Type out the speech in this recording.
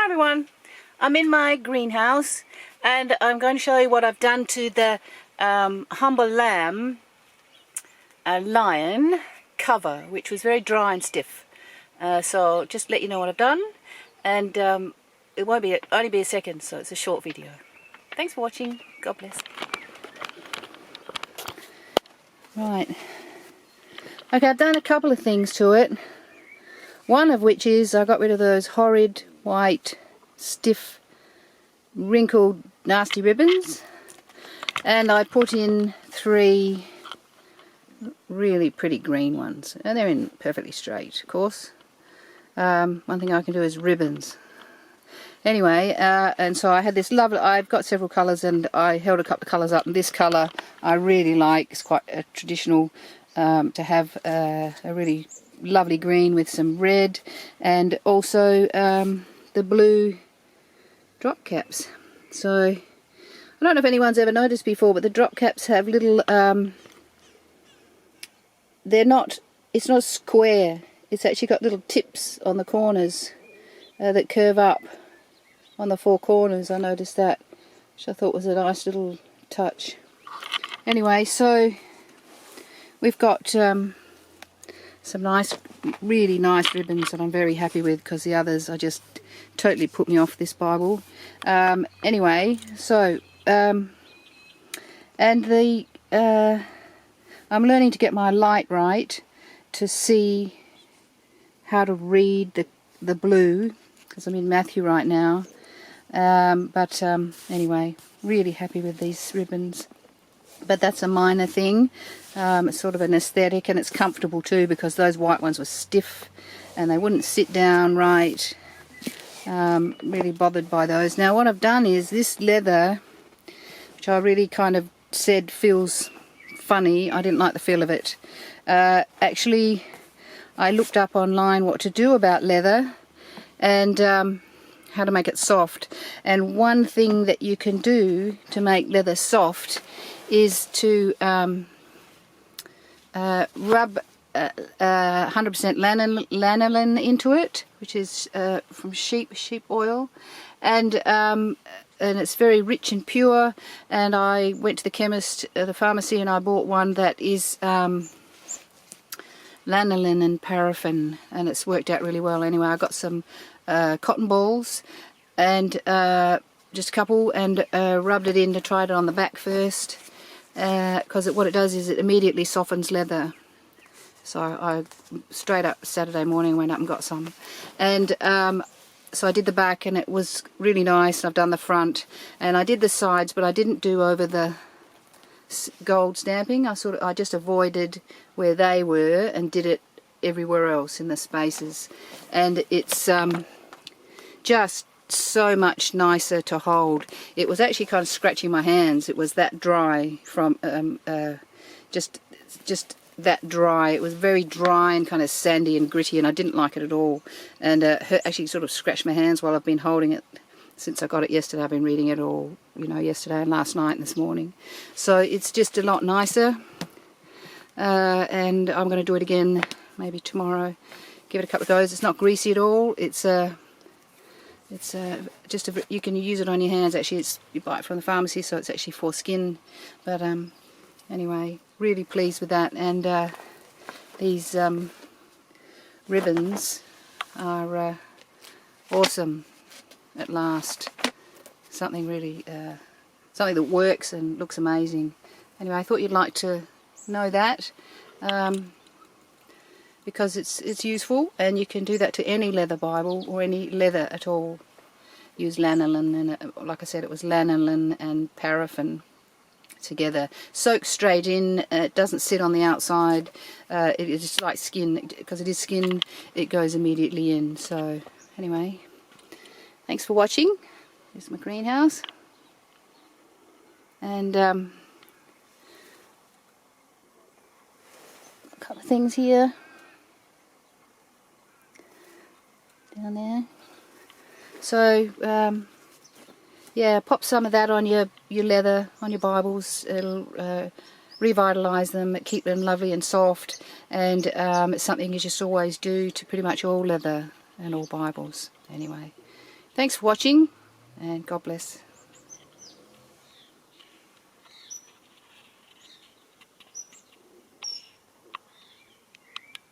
everyone, I'm in my greenhouse and I'm going to show you what I've done to the Humble Lamb lion cover, which was very dry and stiff. So just let you know what I've done, and it won't be only be a second, so it's a short video. Thanks for watching. God bless. Right. Okay, I've done a couple of things to it. One of which is I got rid of those horrid white, stiff, wrinkled, nasty ribbons, and I put in 3 really pretty green ones, and they're in perfectly straight, of course. One thing I can do is ribbons. Anyway, and so I had this lovely, I've got several colours, and I held a couple of colours up, and this colour I really like. It's quite a traditional to have a really lovely green with some red, and also the blue drop caps. So I don't know if anyone's ever noticed before, but the drop caps have little it's not square, it's actually got little tips on the corners that curve up on the 4 corners. I noticed that, which I thought was a nice little touch. Anyway, so we've got some nice, really nice ribbons that I'm very happy with, because the others I just totally put me off this Bible. Anyway, so and the I'm learning to get my light right to see how to read the blue, because I'm in Matthew right now. Anyway, really happy with these ribbons. But that's a minor thing. It's sort of an aesthetic, and it's comfortable too, because those white ones were stiff and they wouldn't sit down right. Really bothered by those. Now what I've done is this leather, which I really kind of said feels funny, I didn't like the feel of it. Actually, I looked up online what to do about leather and how to make it soft. And one thing that you can do to make leather soft is to rub 100% lanolin into it, which is from sheep oil, and it's very rich and pure. And I went to the chemist, the pharmacy, and I bought one that is lanolin and paraffin, and it's worked out really well. Anyway, I got some cotton balls and just a couple, and rubbed it in to try it on the back first, because what it does is it immediately softens leather. So I straight up Saturday morning went up and got some, and so I did the back, and it was really nice. I've done the front, and I did the sides, but I didn't do over the gold stamping. I just avoided where they were and did it everywhere else in the spaces, and it's just so much nicer to hold. It was actually kind of scratching my hands. It was that dry from just that dry. It was very dry and kind of sandy and gritty, and I didn't like it at all. And actually sort of scratched my hands while I've been holding it since I got it yesterday. I've been reading it all, you know, yesterday and last night and this morning. So it's just a lot nicer, and I'm going to do it again maybe tomorrow. Give it a couple of goes. It's not greasy at all. It's just you can use it on your hands. Actually, you buy it from the pharmacy, so it's actually for skin. But anyway, really pleased with that. And these ribbons are awesome at last. Something really something that works and looks amazing. Anyway, I thought you'd like to know that, because it's useful, and you can do that to any leather Bible or any leather at all. Use lanolin, and like I said, it was lanolin and paraffin together. Soaks straight in. It doesn't sit on the outside. It is just like skin, because it is skin. It goes immediately in. So anyway, thanks for watching. Here's my greenhouse, and a couple of things here down there. So yeah, pop some of that on your leather, on your Bibles. It'll revitalise them, keep them lovely and soft, and it's something you just always do to pretty much all leather and all Bibles. Anyway, Thanks for watching, and God bless.